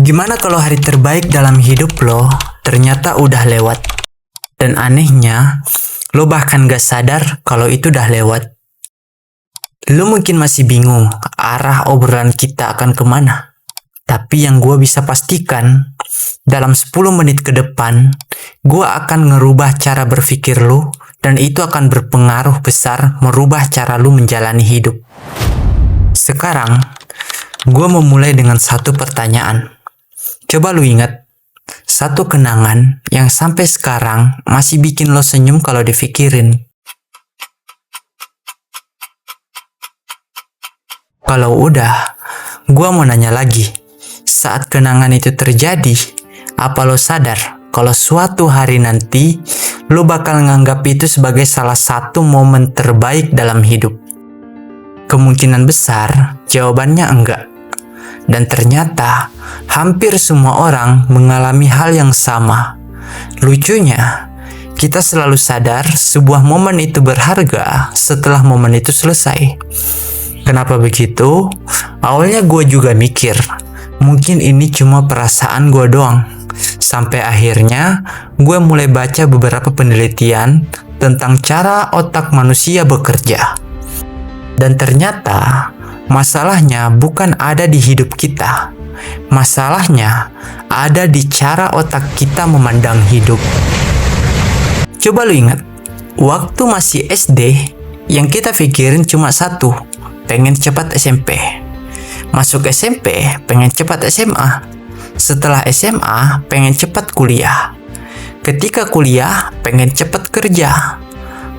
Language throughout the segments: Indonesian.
Gimana kalau hari terbaik dalam hidup lo ternyata udah lewat? Dan anehnya, lo bahkan gak sadar kalau itu udah lewat. Lo mungkin masih bingung arah obrolan kita akan kemana. Tapi yang gue bisa pastikan, dalam 10 menit ke depan, gue akan ngerubah cara berpikir lo, dan itu akan berpengaruh besar merubah cara lo menjalani hidup. Sekarang, gue mau mulai dengan satu pertanyaan. Coba lu ingat, satu kenangan yang sampai sekarang masih bikin lo senyum kalau dipikirin. Kalau udah, gua mau nanya lagi. Saat kenangan itu terjadi, apa lo sadar kalau suatu hari nanti lo bakal nganggap itu sebagai salah satu momen terbaik dalam hidup? Kemungkinan besar jawabannya enggak. Dan ternyata hampir semua orang mengalami hal yang sama. Lucunya, kita selalu sadar sebuah momen itu berharga setelah momen itu selesai. Kenapa begitu? Awalnya gue juga mikir, mungkin ini cuma perasaan gue doang. Sampai akhirnya gue mulai baca beberapa penelitian tentang cara otak manusia bekerja. Dan ternyata masalahnya bukan ada di hidup kita. Masalahnya ada di cara otak kita memandang hidup. Coba lu ingat, waktu masih SD, yang kita pikirin cuma satu, pengen cepat SMP. Masuk SMP, pengen cepat SMA. Setelah SMA, pengen cepat kuliah. Ketika kuliah, pengen cepat kerja.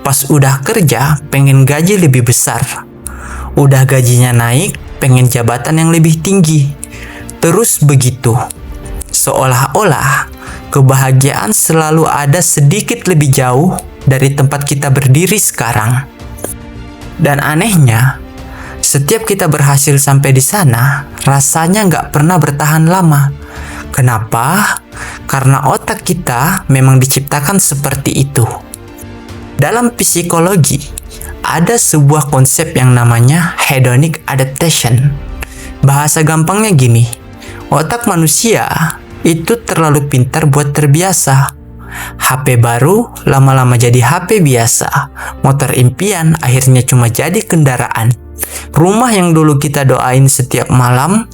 Pas udah kerja, pengen gaji lebih besar. Udah gajinya naik, pengen jabatan yang lebih tinggi. Terus begitu. Seolah-olah kebahagiaan selalu ada sedikit lebih jauh dari tempat kita berdiri sekarang. Dan anehnya, setiap kita berhasil sampai di sana, rasanya nggak pernah bertahan lama. Kenapa? Karena otak kita memang diciptakan seperti itu. Dalam psikologi, ada sebuah konsep yang namanya hedonic adaptation. Bahasa gampangnya gini, otak manusia itu terlalu pintar buat terbiasa. HP baru lama-lama jadi HP biasa. Motor impian akhirnya cuma jadi kendaraan. Rumah yang dulu kita doain setiap malam,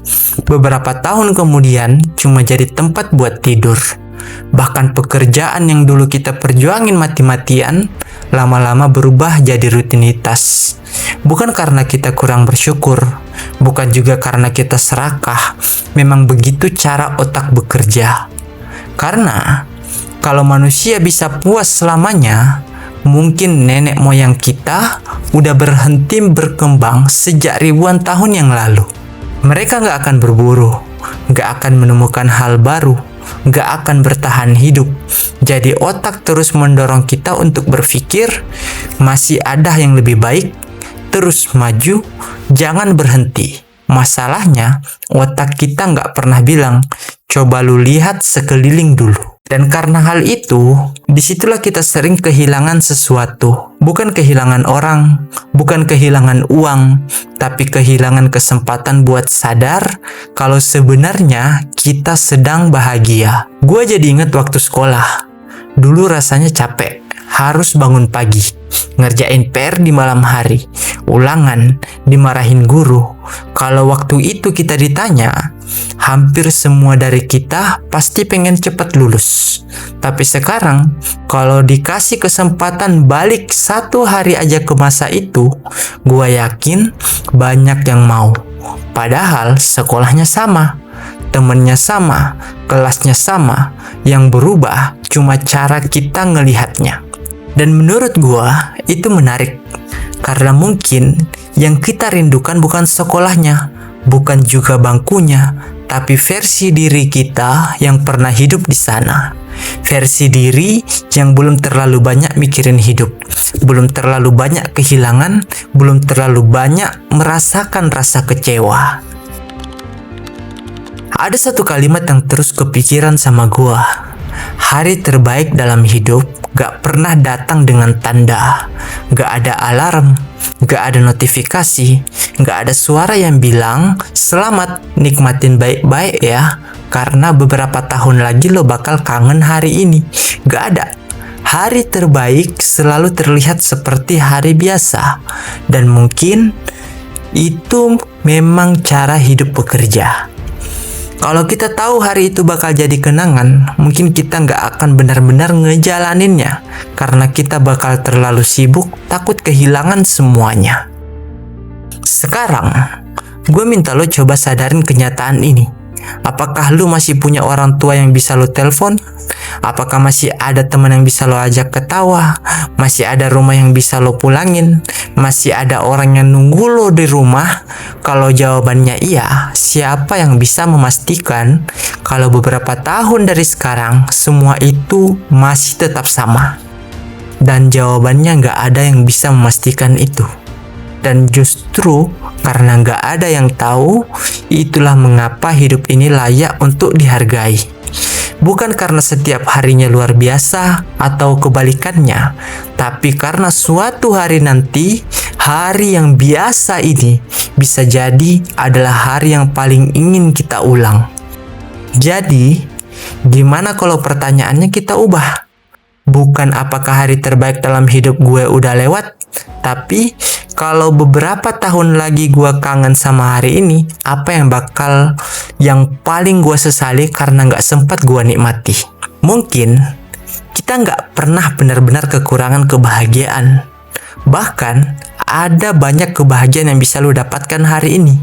beberapa tahun kemudian cuma jadi tempat buat tidur. Bahkan pekerjaan yang dulu kita perjuangin mati-matian, lama-lama berubah jadi rutinitas. Bukan karena kita kurang bersyukur, bukan juga karena kita serakah. Memang begitu cara otak bekerja. Karena kalau manusia bisa puas selamanya, mungkin nenek moyang kita udah berhenti berkembang sejak ribuan tahun yang lalu. Mereka gak akan berburu, gak akan menemukan hal baru, gak akan bertahan hidup. Jadi otak terus mendorong kita untuk berpikir masih ada yang lebih baik, terus maju, jangan berhenti. Masalahnya otak kita gak pernah bilang, coba lu lihat sekeliling dulu. Dan karena hal itu, disitulah kita sering kehilangan sesuatu. Bukan kehilangan orang, bukan kehilangan uang, tapi kehilangan kesempatan buat sadar kalau sebenarnya kita sedang bahagia. Gue jadi inget waktu sekolah. Dulu rasanya capek, harus bangun pagi, ngerjain PR di malam hari, ulangan, dimarahin guru. Kalau waktu itu kita ditanya, hampir semua dari kita pasti pengen cepat lulus. Tapi sekarang, kalau dikasih kesempatan balik 1 hari aja ke masa itu, gue yakin banyak yang mau. Padahal sekolahnya sama, temennya sama, kelasnya sama. Yang berubah cuma cara kita ngelihatnya. Dan menurut gue itu menarik. Karena mungkin yang kita rindukan bukan sekolahnya, bukan juga bangkunya, tapi versi diri kita yang pernah hidup di sana. Versi diri yang belum terlalu banyak mikirin hidup, belum terlalu banyak kehilangan, belum terlalu banyak merasakan rasa kecewa. Ada satu kalimat yang terus kepikiran sama gua. Hari terbaik dalam hidup gak pernah datang dengan tanda, gak ada alarm, gak ada notifikasi, gak ada suara yang bilang, "Selamat, nikmatin baik-baik ya, karena beberapa tahun lagi lo bakal kangen hari ini." Gak ada. Hari terbaik selalu terlihat seperti hari biasa. Dan mungkin itu memang cara hidup bekerja. Kalau kita tahu hari itu bakal jadi kenangan, mungkin kita nggak akan benar-benar ngejalaninnya karena kita bakal terlalu sibuk, takut kehilangan semuanya. Sekarang, gue minta lo coba sadarin kenyataan ini. Apakah lu masih punya orang tua yang bisa lo telepon? Apakah masih ada teman yang bisa lo ajak ketawa? Masih ada rumah yang bisa lo pulangin? Masih ada orang yang nunggu lo di rumah? Kalau jawabannya iya, siapa yang bisa memastikan kalau beberapa tahun dari sekarang semua itu masih tetap sama? Dan jawabannya nggak ada yang bisa memastikan itu. Dan justru karena nggak ada yang tahu, itulah mengapa hidup ini layak untuk dihargai. Bukan karena setiap harinya luar biasa atau kebalikannya, tapi karena suatu hari nanti, hari yang biasa ini bisa jadi adalah hari yang paling ingin kita ulang. Jadi, gimana kalau pertanyaannya kita ubah? Bukan apakah hari terbaik dalam hidup gue udah lewat, tapi kalau beberapa tahun lagi gue kangen sama hari ini, apa yang paling gue sesali karena gak sempat gue nikmati? Mungkin kita gak pernah benar-benar kekurangan kebahagiaan. Bahkan ada banyak kebahagiaan yang bisa lo dapatkan hari ini.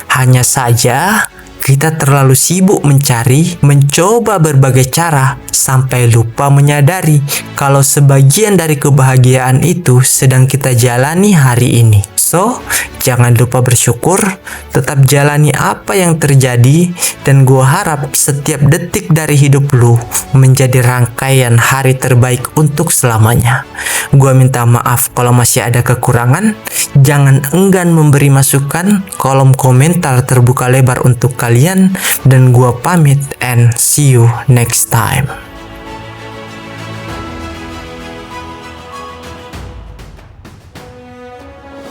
Hanya saja kita terlalu sibuk mencoba berbagai cara sampai lupa menyadari kalau sebagian dari kebahagiaan itu sedang kita jalani hari ini. So, jangan lupa bersyukur, tetap jalani apa yang terjadi, dan gua harap setiap detik dari hidup lu menjadi rangkaian hari terbaik untuk selamanya. Gua minta maaf kalau masih ada kekurangan. Jangan enggan memberi masukan, kolom komentar terbuka lebar untuk kalian, dan gua pamit and see you next time.